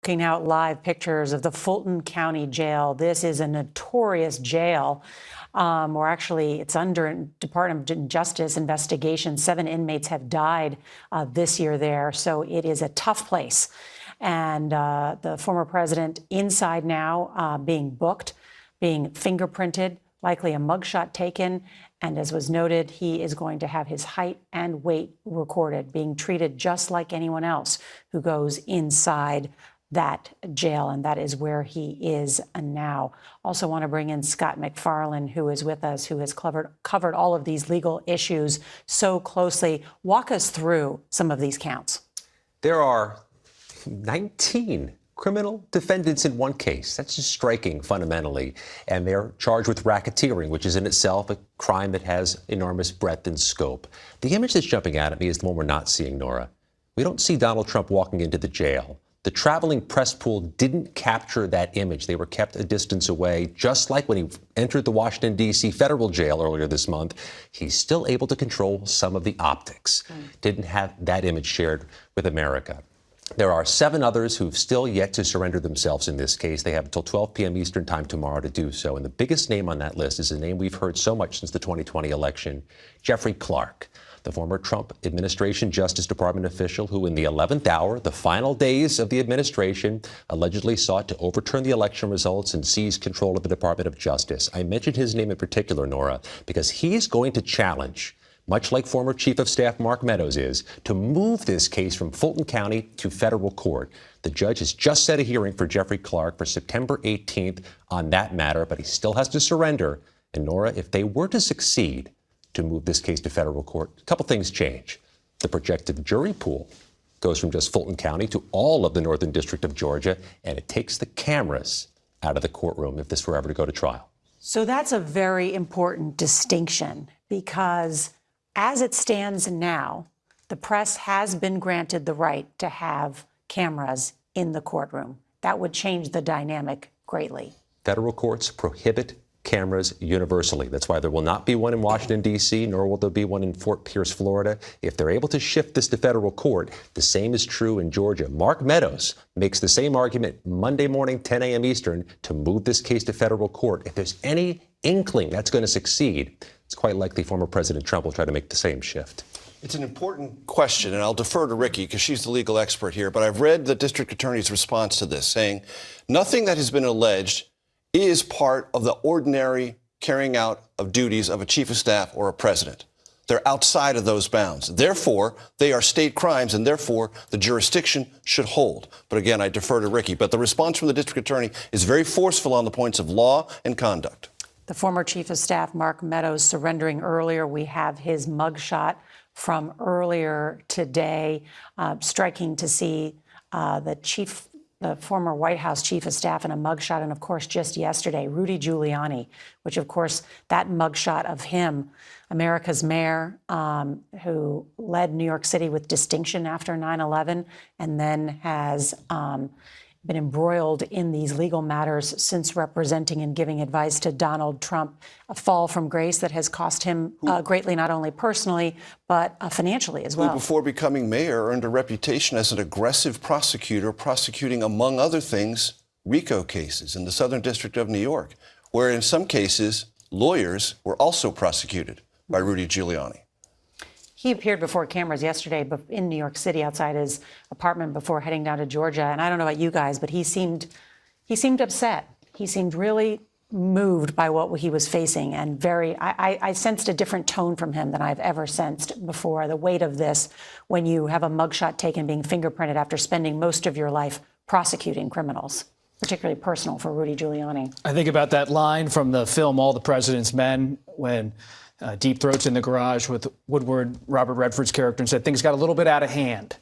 Looking out live pictures of the Fulton County jail. This is a notorious jail, or actually it's under Department of Justice investigation. 7 inmates have died this year there, so it is a tough place. And the former president inside now, being booked, being fingerprinted, likely a mugshot taken. And as was noted, he is going to have his height and weight recorded, being treated just like anyone else who goes inside that jail, and that is where he is now. Also want to bring in Scott McFarland, who is with us, who has covered all of these legal issues so closely. Walk us through some of these counts. There are 19 criminal defendants in one case. That's just striking fundamentally. And they're charged with racketeering, which is in itself a crime that has enormous breadth and scope. The image that's jumping out at me is the one we're not seeing, Nora. We don't see Donald Trump walking into the jail. The traveling press pool didn't capture that image. They were kept a distance away, just like when he entered the Washington, D.C. federal jail earlier this month. He's still able to control some of the optics. Didn't have that image shared with America. There are 7 others who've still yet to surrender themselves in this case. They have until 12 p.m. Eastern time tomorrow to do so. And the biggest name on that list is a name we've heard so much since the 2020 election, Jeffrey Clark, the former Trump administration Justice Department official who in the 11th hour, the final days of the administration, allegedly sought to overturn the election results and seize control of the Department of Justice. I mentioned his name in particular, Nora, because he's going to challenge, much like former Chief of Staff Mark Meadows is, to move this case from Fulton County to federal court. The judge has just set a hearing for Jeffrey Clark for September 18th on that matter, but he still has to surrender. And Nora, if they were to succeed to move this case to federal court, a couple things change. The projected jury pool goes from just Fulton County to all of the Northern District of Georgia, and it takes the cameras out of the courtroom if this were ever to go to trial. So that's a very important distinction, because as it stands now, the press has been granted the right to have cameras in the courtroom. That would change the dynamic greatly. Federal courts prohibit cameras universally. That's why there will not be one in Washington, D.C., nor will there be one in Fort Pierce, Florida. If they're able to shift this to federal court, the same is true in Georgia. Mark Meadows makes the same argument Monday morning, 10 a.m. Eastern, to move this case to federal court. If there's any inkling that's going to succeed, it's quite likely former President Trump will try to make the same shift. It's an important question, and I'll defer to Ricky because she's the legal expert here. But I've read the district attorney's response to this, saying nothing that has been alleged is part of the ordinary carrying out of duties of a chief of staff or a president. They're outside of those bounds. Therefore, they are state crimes, and therefore the jurisdiction should hold. But again, I defer to Ricky. But the response from the district attorney is very forceful on the points of law and conduct. The former chief of staff, Mark Meadows, surrendering earlier. We have his mugshot from earlier today. Striking to see the former White House chief of staff in a mugshot. And of course, just yesterday, Rudy Giuliani, which of course, that mugshot of him, America's mayor, who led New York City with distinction after 9/11, and then has been embroiled in these legal matters since representing and giving advice to Donald Trump, a fall from grace that has cost him greatly, not only personally, but financially as well. Who, before becoming mayor, earned a reputation as an aggressive prosecutor, prosecuting, among other things, RICO cases in the Southern District of New York, where in some cases, lawyers were also prosecuted by Rudy Giuliani. He appeared before cameras yesterday in New York City outside his apartment before heading down to Georgia. And I don't know about you guys, but he seemed upset. He seemed really moved by what he was facing, and I sensed a different tone from him than I've ever sensed before. The weight of this, when you have a mugshot taken, being fingerprinted after spending most of your life prosecuting criminals, particularly personal for Rudy Giuliani. I think about that line from the film All the President's Men, when Deep Throat's in the garage with Woodward, Robert Redford's character, and said things got a little bit out of hand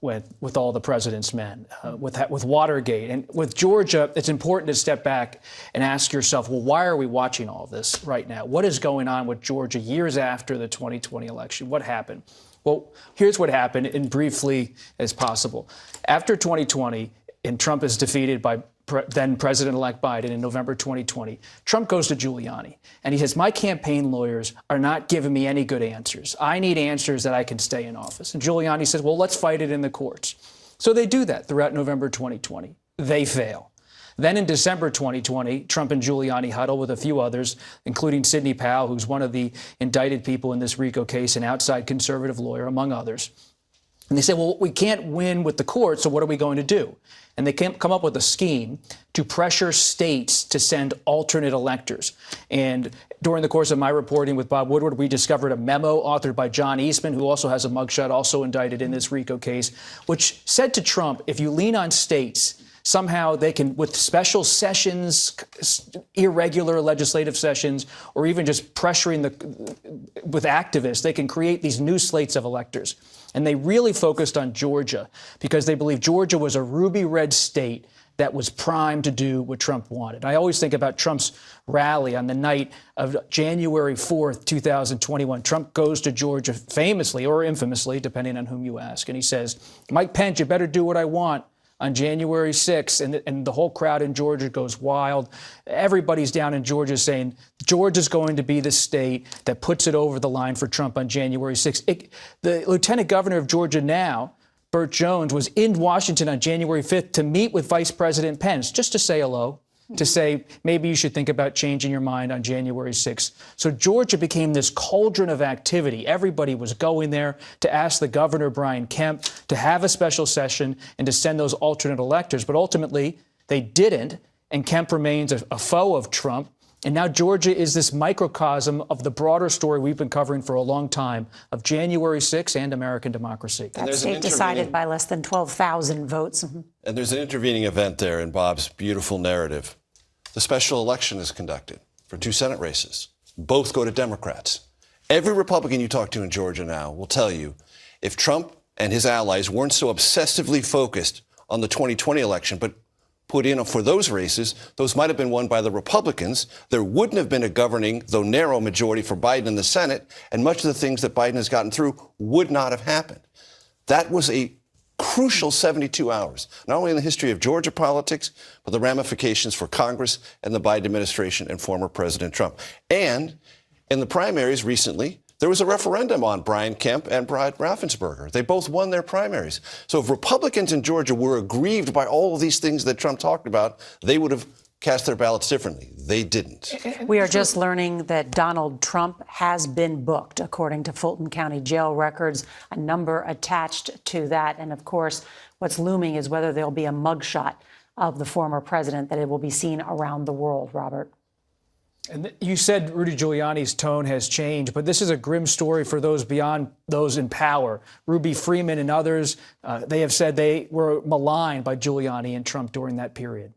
with All the President's Men, with Watergate. And with Georgia, it's important to step back and ask yourself, well, why are we watching all this right now? What is going on with Georgia years after the 2020 election? What happened? Well, here's what happened, and briefly as possible. After 2020, and Trump is defeated by then President-elect Biden in November 2020, Trump goes to Giuliani, and he says, my campaign lawyers are not giving me any good answers. I need answers that I can stay in office. And Giuliani says, well, let's fight it in the courts. So they do that throughout November 2020. they fail. Then in December 2020, Trump and Giuliani huddle with a few others, including Sidney Powell, who's one of the indicted people in this RICO case, an outside conservative lawyer, among others. And they say, well, we can't win with the court, so what are we going to do? And they come up with a scheme to pressure states to send alternate electors. And during the course of my reporting with Bob Woodward, we discovered a memo authored by John Eastman, who also has a mugshot, also indicted in this RICO case, which said to Trump, if you lean on states, somehow they can, with special sessions, irregular legislative sessions, or even just pressuring with activists, they can create these new slates of electors. And they really focused on Georgia because they believe Georgia was a ruby red state that was primed to do what Trump wanted. I always think about Trump's rally on the night of January 4th, 2021. Trump goes to Georgia famously or infamously, depending on whom you ask. And he says, Mike Pence, you better do what I want on January 6th, and the whole crowd in Georgia goes wild. Everybody's down in Georgia saying Georgia's going to be the state that puts it over the line for Trump on January 6th. The lieutenant governor of Georgia now, Burt Jones, was in Washington on January 5th to meet with Vice President Pence, just to say hello, to say maybe you should think about changing your mind on January 6th. So Georgia became this cauldron of activity. Everybody was going there to ask the governor, Brian Kemp, to have a special session and to send those alternate electors. But ultimately, they didn't, and Kemp remains a foe of Trump. And now Georgia is this microcosm of the broader story we've been covering for a long time of January 6th and American democracy. That state decided by less than 12,000 votes. And there's an intervening event there in Bob's beautiful narrative. The special election is conducted for 2 Senate races. Both go to Democrats. Every Republican you talk to in Georgia now will tell you if Trump and his allies weren't so obsessively focused on the 2020 election, but put in for those races, those might have been won by the Republicans. There wouldn't have been a governing, though narrow, majority for Biden in the Senate, and much of the things that Biden has gotten through would not have happened. That was a crucial 72 hours, not only in the history of Georgia politics, but the ramifications for Congress and the Biden administration and former President Trump. And in the primaries recently, there was a referendum on Brian Kemp and Brad Raffensperger. They both won their primaries. So if Republicans in Georgia were aggrieved by all of these things that Trump talked about, they would have cast their ballots differently. They didn't. We are just learning that Donald Trump has been booked, according to Fulton County jail records, a number attached to that. And of course, what's looming is whether there'll be a mugshot of the former president, that it will be seen around the world, Robert. And you said Rudy Giuliani's tone has changed, but this is a grim story for those beyond those in power. Ruby Freeman and others, they have said they were maligned by Giuliani and Trump during that period.